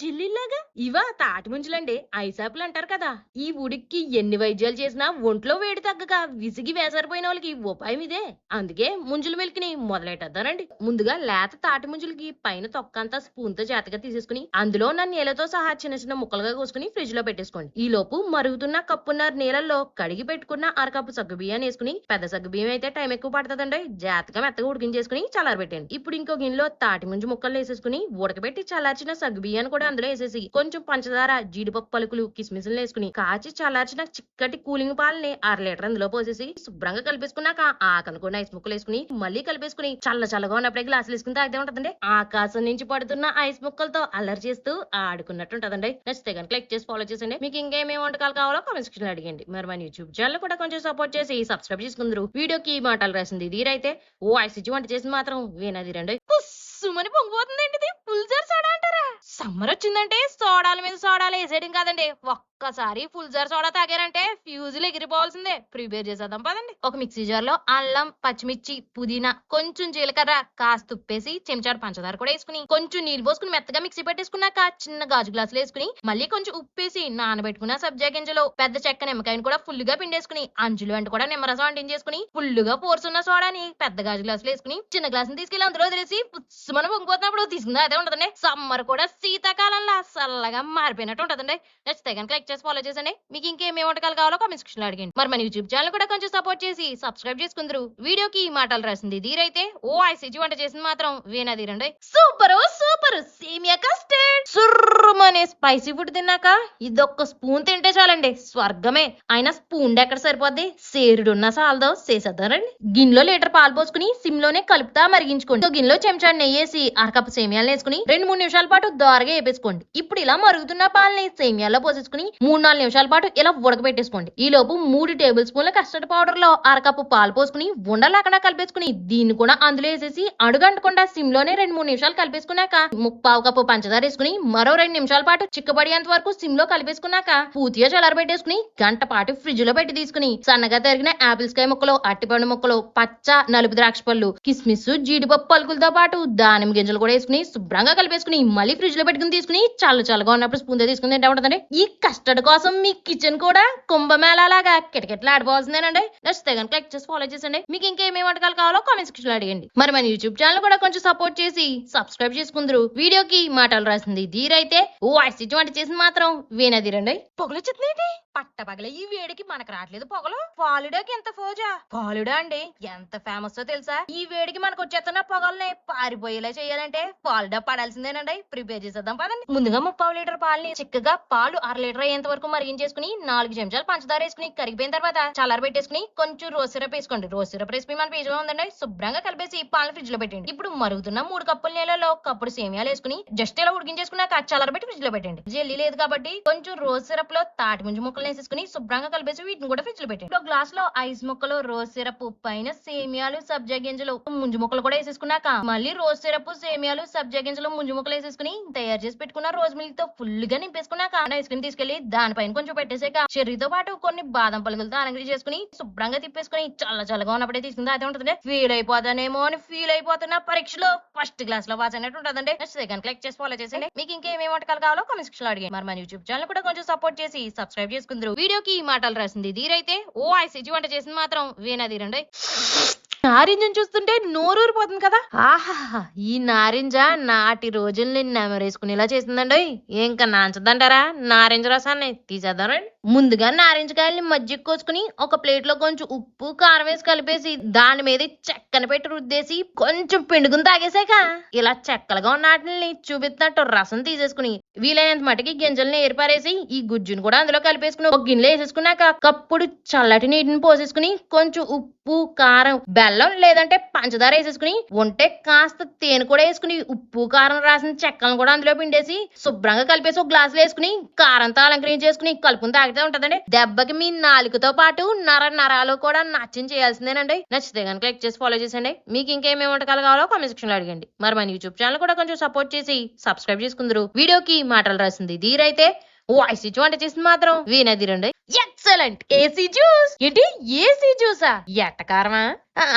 జిల్లీలాగా ఇవా తాటి ముంజలండి. ఐసాపులు అంటారు కదా. ఈ ఉడికి ఎన్ని వైద్యాలు చేసినా ఒంట్లో వేడి తగ్గక విసిగి వేసరిపోయిన వాళ్ళకి ఉపాయం ఇదే. అందుకే ముంజుల మిల్కిని మొదలెట్టేద్దానండి. ముందుగా లేత తాటి ముంజలకి పైన తొక్కంతా స్పూన్ తో జాతగా తీసేసుకుని అందులో ఉన్న నీళ్ళతో సహా చిన్న చిన్న ముక్కలుగా కోసుకుని ఫ్రిడ్జ్ లో పెట్టేసుకోండి. ఈ లోపు మరుగుతున్న కప్పున్నర నీళ్ళల్లో కడిగి పెట్టుకున్న అరకప్పు సగ్గు బియ్యాన్ని వేసుకుని, పెద్ద సగ్గు బియ్యం అయితే టైం ఎక్కువ పడుతుందండి, జాతగా మెత్తగా ఉడికించేసుకుని చల్లారబెట్టండి. ఇప్పుడు ఇంకో గిన్నెలో తాటి ముంజు ముక్కలు వేసేసుకుని ఉడకబెట్టి చల్లార్చిన సగ్గు బియ్యాన్ని కూడా అందులో వేసేసి కొంచెం పంచదార, జీడిపప్పు పలుకులు, కిస్మిస్లు వేసుకుని కాచి చల్లార్చిన చిక్కటి కూలింగ్ పాలని 1/2 లీటర్ అందులో పోసేసి శుభ్రంగా కలిపేసుకున్నాక ఆకనుకున్న ఐస్ ముక్కలు వేసుకుని మళ్ళీ కలిపేసుకుని చల్లగా ఉన్నప్పుడే గ్లాసులు వేసుకుని తాగితే ఉంటదండి. ఆకాశం నుంచి పడుతున్న ఐస్ ముక్కలతో అల్లరి చేస్తూ ఆడుకున్నట్టు ఉంటదండి. నచ్చితే కనుక క్లిక్ చేసి ఫాలో చేసండి. మీకు ఇంకేమేమి వంటకాలు కావాలో కామెంట్ సెక్షన్ లో అడిగండి. మరి మన యూట్యూబ్ ఛానల్ కూడా కొంచెం సపోర్ట్ చేసి సబ్స్క్రైబ్ చేసుకుందరు. వీడియోకి మాటలు రాసింది దీరైతే ఓ ఐసిజీ వంట చేసి మాత్రం వేనది రండి. సుమని పొంగిపోతుందండి. ఇది ఫుల్ జార్ సోడా అంటారా? సమ్మర్ వచ్చిందంటే సోడాల మీద సోడాలు వేసేయడం కాదండి, ఒక్కసారి ఫుల్ జార్ సోడా తాగారంటే ఫ్యూజులు ఎగిరిపోవాల్సిందే. ప్రిపేర్ చేసేద్దాం పదండి. ఒక మిక్సీ జార్ లో అల్లం, పచ్చిమిర్చి, పుదీనా, కొంచెం జీలకర్ర, కాస్త ఉప్పేసి చెంచాడు పంచదార కూడా వేసుకుని కొంచెం నీళ్ళు పోసుకుని మెత్తగా మిక్సీ పెట్టేసుకున్నాక చిన్న గాజు గ్లాసులు వేసుకుని మళ్ళీ కొంచెం ఉప్పేసి నానబెట్టుకున్న సబ్జా గింజలు, పెద్ద చెక్క నిమ్మకాయని కూడా ఫుల్ గా పిండేసుకుని అంచులు వెంట కూడా నిమ్మరసం అంటించేసుకుని ఫుల్ గా పోర్చున్న సోడాని పెద్ద గాజు గ్లాసులు వేసుకుని చిన్న గ్లాసుని తీసుకెళ్లి అందులో వదిలేసి పుచ్చుమని పొంగిపోతున్నప్పుడు తీసుకుందా అదే ఉంటదండి. సమ్మర్ కూడా శీతాకాలంలో చల్లగా మారిపోయినట్టు ఉంటదండి. నచ్చితే కనుక లైక్ చేసి ఫాలో చేసండి. మీకు ఇంకేమే వంటకాలు కావాలో కామెంట్ సెక్షన్ లో అడిగండి. మరి మన యూట్యూబ్ ఛానల్ కూడా కొంచెం సపోర్ట్ చేసి సబ్స్క్రైబ్ చేసుకుందరు. వీడియోకి మాటలు రాసింది దీరైతే ఓ ఐసిజీ వంట చేసింది మాత్రం వేనాదిరండి. సూపర్ సూపర్ సేమియా కస్టర్డ్ సుర్రమనే స్పైసీ ఫుడ్ తిన్నాక ఇదొక్క స్పూన్ తింటే చాలండి, స్వర్గమే. అయినా స్పూన్ ఎక్కడ సరిపోద్ది, సేరుడున్న సాల్దో చేసేద్దారండి. గిన్నెలో లీటర్ పాలు పోసుకుని సిమ్ లోనే కలుపుతా మరిగించుకోండి. గిన్నెలో చెంచాడు నెయ్యేసి అరకప్పు సేమియాలు వేసుకుని 2-3 నిమిషాల పాటు దోరగా వేపేసుకోండి. ఇప్పుడు ఇలా మరుగుతున్న పాలని సేమియాల్లో పోసేసుకుని 3-4 నిమిషాల పాటు ఇలా ఉడకబెట్టేసుకోండి. ఈ లోపు 3 టేబుల్ స్పూన్ల కస్టర్డ్ పౌడర్ లో అరకప్పు పాలు పోసుకుని ఉండలేకుండా కలిపేసుకుని దీన్ని కూడా అందులో వేసేసి అడుగంటకుండా సిమ్ లోనే 2-3 నిమిషాలు కలిపేసుకున్నాక 1/4 కప్పు పంచదార వేసుకుని మరో 2 నిమిషాల పాటు చిక్కబడేంత వరకు సిమ్ లో కలిపేసుకున్నాక పూర్తిగా చల్లారబెట్టేసుకుని గంట పాటు ఫ్రిడ్జ్ లో పెట్టి తీసుకుని సన్నగా తరిగిన ఆపిల్స్ కాయ ముక్కలు, అట్టిపండు ముక్కలు, పచ్చ నలుపు ద్రాక్ష పళ్ళు, కిస్మిస్, జీడిపప్పు పలుకులతో పాటు దానిమ్మ గింజలు కూడా వేసుకుని శుభ్రంగా కలిపేసుకుని మళ్ళీ ఫ్రిడ్జ్ లో పెట్టుకుని తీసుకుని చల్లగా ఉన్నప్పుడు స్పూన్ తో తీసుకుని తింటా ఉంటదండి. ఈ కస్టర్డ్ కోసం మీ కిచెన్ కూడా కుంభమేళాలాగా కిటకిటలు ఆడిపోవాల్సిందేనండి. నచ్చితే కనుక లైక్ చేసి ఫాలో చేసండి. మీకు ఇంకేమేమి వంటకాలు కావాలో కామెంట్ సెక్షన్ లో అడిగండి. మరి మన యూట్యూబ్ ఛానల్ కూడా కొంచెం సపోర్ట్ చేసి సబ్స్క్రైబ్ చేసుకుందరు. వీడియోకి మాటలు రాసింది దీరైతే ఓ ఐసిజీ వంట చేసింది మాత్రం వేనదిరండి. పొగలు వచ్చింది పట్ట పగల ఈ వేడికి మనకు రావట్లేదు పొగలు. ఫాలుడాకి ఎంత ఫోజా. ఫాలుడా అండి ఎంత ఫేమస్ తెలుసా? ఈ వేడికి మనకు వచ్చేస్తున్న పొగల్ని పారిపోయేలా చేయాలంటే ఫాలుడా పడాల్సిందేనండి. ప్రిపేర్ చేసేద్దాం పదండి. ముందుగా 3/4 లీటర్ పాలని చిక్కగా పాలు 1/2 లీటర్ అయ్యేంత వరకు మరిగించేసుకుని 4 చెంచాలు పంచదార వేసుకుని కరిగిపోయిన తర్వాత చల్లార పెట్టేసుకుని కొంచెం రోజ్ సిరప్ వేసుకోండి. రోజ్ సిరప్ రెసిపీ మన పేజ్ లో ఉందండి. శుభ్రంగా కలిపేసి పాలను ఫ్రిడ్జ్ లో పెట్టండి. ఇప్పుడు మరుగుతున్న 3 కప్పుల నీళ్ళలో కప్పుడు సేమియాలు వేసుకుని జస్ట్ ఇలా ఉడికించేసుకున్నాక చల్లారబెట్టి ఫ్రిడ్జ్ లో పెట్టండి. జెల్లీ లేదు కాబట్టి కొంచెం రోజ్ సిరప్ లో తాటి ముంజు ముక్కలు వేసేసుకుని శుభ్రంగా కలిపేసి వీటిని కూడా ఫ్రిడ్జ్ లో పెట్టండి. ఒక గ్లాస్ లో ఐస్ ముక్కలు, రోజ్ సిరప్, పైన సేమియాలు, సబ్జా గింజలు, ముంజు ముక్కలు కూడా వేసేసుకున్నాక మళ్ళీ రోజ్ సిరప్, సేమియాలు, సబ్జా గింజలు, ముంజు ముక్కలు వేసేసుకుని తయారు చేసి పెట్టుకున్న రోజ్ మిల్క్ తో ఫుల్ గా నింపేసుకున్నాక ఐస్ క్రీమ్ తీసుకెళ్లి దానిపైన కొంచెం పెట్టేసాక చెర్రీతో పాటు కొన్ని బాదం పలుకులతో అలంకరించి చేసుకుని శుభ్రంగా తిప్పేసుకుని చల్లగా ఉన్నప్పుడే తీసుకుంది అయితే ఉంటదండి. ఫీల్ అయిపోతానేమో అని ఫీల్ అయిపోతున్న పరీక్షలో ఫస్ట్ క్లాస్ లో పాస్ అయినట్టు ఉంటదండి. సెకండ్ క్లిక్ చేసి ఫాలో చేసండి. మీకు ఇంకేమేమి వంటకాలు కావాలో కామెంట్ సెక్షన్ లో అడిగి మరి మన యూట్యూబ్ ఛానల్ కూడా కొంచెం సపోర్ట్ చేసి సబ్స్క్రైబ్ చేసుకుందరు. వీడియోకి మాటలు రాసింది దీరైతే ఓ ఐసిజీ వంట చేసింది మాత్రం వేనాదిరండి. నారింజను చూస్తుంటే నోరూరిపోతుంది కదా. ఆహా ఈ నారింజ నాటి రోజుల్ని నెమరేసుకునేలా చేసిందండి. ఇంకా నాంచదంటారా? నారింజ రసాన్ని తీసేద్దామండి. ముందుగా నారింజకాయల్ని మజ్జిగ కోసుకుని ఒక ప్లేట్ లో కొంచెం ఉప్పు, కారం వేసి కలిపేసి దాని మీద చెక్కన పెట్టి రుద్దేసి కొంచెం పిండుకుని తాగేసాక ఇలా చెక్కలుగా ఉన్న వాటిని చూపిస్తున్నట్టు రసం తీసేసుకుని వీలైనంత మటుకి గింజల్ని ఏర్పారేసి ఈ గుజ్జును కూడా అందులో కలిపేసుకుని ఒక గిన్నెలో వేసేసుకున్నాక కప్పుడు చల్లటి నీటిని పోసేసుకుని కొంచెం ఉప్పు, కారం, బెల్లం లేదంటే పంచదార వేసేసుకుని ఉంటే కాస్త తేనె కూడా వేసుకుని ఉప్పు, కారం రాసిన చెక్కలను కూడా అందులో పిండేసి శుభ్రంగా కలిపేసి ఒక గ్లాసులో వేసుకుని కారంతో అలంకరించేసుకుని కలుపుకుని తాగితే ఉంటదండి. దెబ్బకి మీ నాలుకతో పాటు నరాలు కూడా నచ్చం చేయాల్సిందేనండి. నచ్చితే కనుక లైక్ చేసి ఫాలో చేసండి. మీకు ఇంకేమేమి వంటకాలు కావాలో కామెంట్ సెక్షన్ లో అడగండి. మరి మన యూట్యూబ్ ఛానల్ కూడా కొంచెం సపోర్ట్ చేసి సబ్స్క్రైబ్ చేసుకుందరు. వీడియోకి మాటలు రాసింది దీరైతే ఓ ఐసిజీ వంట చేసింది మాత్రం వీనదిరండి. ఎక్సలెంట్. ఏసీ జ్యూస్ ఏంటి? ఏసీ జ్యూసా? ఎట్టకారమా?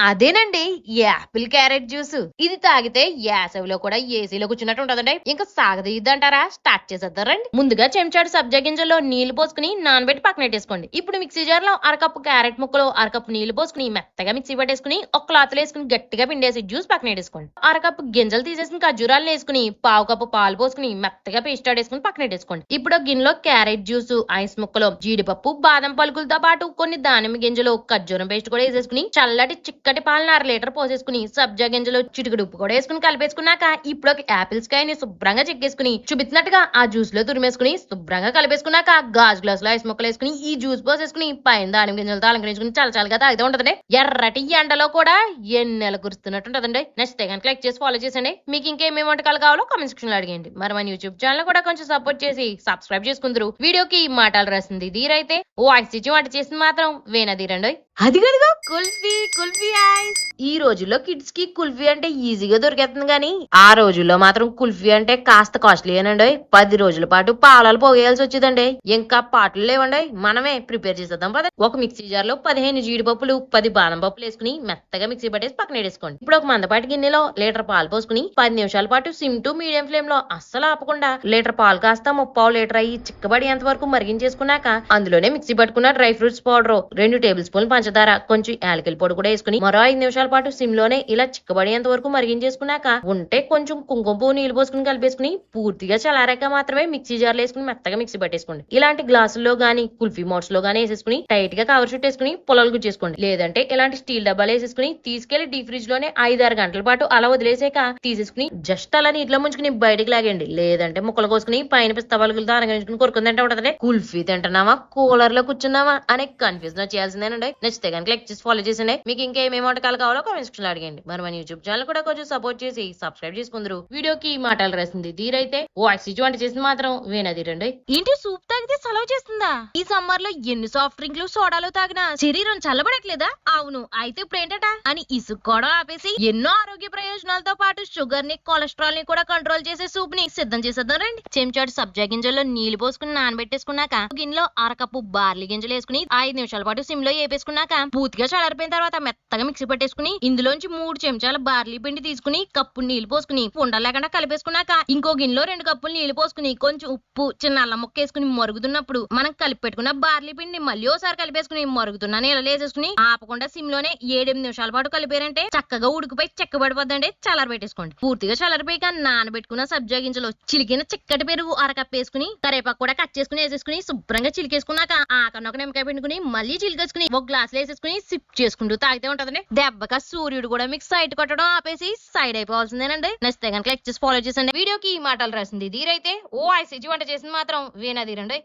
అదేనండి యాపిల్ క్యారెట్ జ్యూస్. ఇది తాగితే యాసవిలో కూడా ఏసీలో కూర్చున్నట్టు ఉంటదండి. ఇంకా సాగదీద్దంటారా? స్టార్ట్ చేసేద్దారండి. ముందుగా చెంచాడు సబ్జా గింజల్లో నీళ్లు పోసుకుని నానబెట్టి పక్కనెట్టేసుకోండి. ఇప్పుడు మిక్సీ జార్ లో అరకప్పు క్యారెట్ ముక్కలు, అరకప్పు నీళ్లు పోసుకుని మెత్తగా మిక్సీ పట్టేసుకుని ఒక క్లాత్ లో వేసుకుని గట్టిగా పిండేసి జ్యూస్ పక్కనెట్టేసుకోండి. అరకప్పు గింజలు తీసేసిన ఖర్జూరాలు వేసుకుని పావు కప్పు పాలు పోసుకుని మెత్తగా పేస్ట్ ఆడేసుకుని పక్కనెట్టేసుకోండి. ఇప్పుడు ఒక గిన్నెలో క్యారెట్ జ్యూస్, ఐస్ ముక్కలు, జీడిపప్పు, బాదం పలుకులతో పాటు కొన్ని దానిమ్మ గింజలు, ఖర్జూరం పేస్ట్ కూడా వేసేసుకుని చల్లటి చిక్కటి పాలను 1/2 లీటర్ పోసేసుకుని సబ్జా గింజలు, చిటికెడు ఉప్పు కూడా వేసుకుని కలిపేసుకున్నాక ఇప్పుడు ఒక యాపిల్స్ కాయని శుభ్రంగా చెక్కేసుకుని చూపిస్తున్నట్టుగా ఆ జ్యూస్ లో తురిమేసుకుని శుభ్రంగా కలిపేసుకున్నాక గాజు గ్లాస్ లో ఐస్ ముక్కలు వేసుకుని ఈ జ్యూస్ పోసేసుకుని పైన దానిమ్మ గింజలతో అలంకరించుకుని చల్లగా తాగితే ఉంటదండి. ఎర్రటి ఎండలో కూడా ఎన్నెల కురుస్తున్నట్టు ఉంటదండి. నచ్చితే కనుక లైక్ చేసి ఫాలో చేసండి. మీకు ఇంకేమేమి వంటకాలు కావాలో కామెంట్ సెక్షన్ లో అడిగండి. మరి మన యూట్యూబ్ ఛానల్ కూడా కొంచెం సపోర్ట్ చేసి సబ్స్క్రైబ్ చేసుకుందరు. వీడియోకి మాటలు రాసింది ధీరైతే వాయిస్ ఇచ్చి వంట చేసింది మాత్రం వేనదీరండి. అదిగదిగో కుల్ఫీ కుల్ఫీ ఐస్. ఈ రోజుల్లో కిడ్స్ కి కుల్ఫీ అంటే ఈజీగా దొరికేస్తుంది గానీ ఆ రోజుల్లో మాత్రం కుల్ఫీ అంటే కాస్త కాస్ట్లీ అనండి. 10 రోజుల పాటు పాలాలు పోగేయాల్సి వచ్చేదండి. ఇంకా పాటలు లేవండి, మనమే ప్రిపేర్ చేసేద్దాం పద. ఒక మిక్సీ జార్ లో 15 జీడిపప్పులు, 10 బాదం పప్పులు వేసుకుని మెత్తగా మిక్సీ పట్టేసి పక్కన వేసుకోండి. ఇప్పుడు ఒక మందపాటి గిన్నెలో లీటర్ పాలు పోసుకుని 10 నిమిషాల పాటు సిమ్ టు మీడియం ఫ్లేమ్ లో అస్సలు ఆపకుండా లీటర్ పాలు కాస్త 3/4 లీటర్ అయ్యి చిక్కబడేంత వరకు మరిగించేసుకున్నాక అందులోనే మిక్సీ పట్టుకున్న డ్రై ఫ్రూట్స్ పౌడర్, 2 టేబుల్ స్పూన్లు పంచదార, కొంచెం యాలకుల పొడి కూడా వేసుకుని మరో 5 నిమిషాల పాటు సిమ్ లోనే ఇలా చిక్కబడేంత వరకు మరిగించేసుకున్నాక ఉంటే కొంచెం కుంకుమ పువ్వు నీళ్లు పోసుకుని కలిపేసుకుని పూర్తిగా చల్లారాక మాత్రమే మిక్సీ జార్లో వేసుకుని మెత్తగా మిక్సీ పట్టేసుకోండి. ఇలాంటి గ్లాసుల్లో గానీ కుల్ఫీ మోడ్స్ లో గానీ వేసేసుకుని టైట్ గా కవర్ చుట్టేసుకుని పొలాలు గుచ్చేసుకోండి. లేదంటే ఇలాంటి స్టీల్ డబ్బాలు వేసేసుకుని తీసుకెళ్లి డీప్ ఫ్రిడ్జ్ లోనే 5-6 గంటల పాటు అలా వదిలేసాక తీసేసుకుని జస్ట్ అలా నీటిలో ముంచుకుని బయటకు లాగండి. లేదంటే ముక్కలు కోసుకుని పైన పిస్తా పలుకులతో అలంకరించుకుని కొరుకుందంటే ఉంటదండి. కుల్ఫీ తింటున్నావా కూలర్ లో కూర్చున్నావా అనే కన్ఫ్యూజన్ చేయాల్సిందేనండి. నచ్చితే కనుక లైక్ చేసి ఫాలో చేసండి. మీకు ఇంకా ఏమేమి వంటకాలు కావాలో కామెంట్ సెక్షన్ లో అడిగండి. మరి మన యూట్యూబ్ ఛానల్ కూడా కొంచెం సపోర్ట్ చేసి సబ్స్క్రైబ్ చేసుకుందరు. వీడియోకి మాటలు రాసింది ధీరైతే వాయిస్ ఇచ్చి వంట చేసింది మాత్రం వేనదీరండి. ఏంటి సూప్ తాగితే సలవ చేస్తుందా? ఈ సమ్మర్ లో ఎన్ని సాఫ్ట్ డ్రింక్లు సోడాలు తాగినా శరీరం చల్లబడట్లేదా? అవును, అయితే ఇప్పుడు ఏంటట అని ఇసుక్కోవడం ఆపేసి ఎన్నో ఆరోగ్య ప్రయోజనాలతో పాటు షుగర్ ని, కొలెస్ట్రాల్ ని కూడా కంట్రోల్ చేసే సూప్ ని సిద్ధం చేసేద్దాం రండి. చెంచాడు సబ్జా గింజల్లో నీళ్లు పోసుకుని నానబెట్టేసుకున్నాక గిన్నెలో అరకప్పు బార్లీ గింజలు వేసుకుని 5 నిమిషాల పాటు సిమ్ లో వేపేసుకున్నాక పూర్తిగా చల్లారిపోయిన తర్వాత మెత్తగా మిక్సీ పట్టేసుకుని ఇందులోంచి 3 చెంచాల బార్లీ పిండి తీసుకుని కప్పు నీళ్లు పోసుకుని ఉండలు లేకుండా కలిపేసుకున్నాక ఇంకో గిన్నెలో 2 కప్పులు నీళ్లు పోసుకుని కొంచెం ఉప్పు, చిన్న అల్లం ముక్క వేసుకుని మరుగుతున్నప్పుడు మనం కలిపి పెట్టుకున్న బార్లీ పిండి మళ్ళీ ఒకసారి కలిపేసుకుని మరుగుతున్న నీళ్ళలో వేసేసుకుని ఆపకుండా సిమ్ లోనే 7-8 నిమిషాల పాటు కలిపారంటే చక్కగా ఉడికిపోయి చెక్కబడిపోద్దండి. చల్లారి పెట్టేసుకోండి. పూర్తిగా చల్లారిపోయాక నానబెట్టుకున్న సబ్జా గింజలు, చిలికిన చిక్కటి పెరుగు అరకప్పు వేసుకుని కరేపాకు కూడా కట్ చేసుకుని వేసేసుకుని శుభ్రంగా చిలికేసుకున్నాక ఆకన్నా ఒక నిమ్మకాయ పిండుకుని మళ్ళీ చిలికేసుకుని ఒక గ్లాస్ లో వేసేసుకుని సిప్ చేసుకుంటూ తాగితే ఉంటదండి. దెబ్బగా సూర్యుడు కూడా మీకు సైట్ కొట్టడం ఆపేసి సైడ్ అయిపోవాల్సిందేనండి. నచ్చితే కనుక లైక్ చేసి ఫాలో చేసండి. వీడియోకి మాటలు రాసింది ధీరైతే వాయిస్ ఇచ్చి వంట చేసింది మాత్రం వేనదీరండి.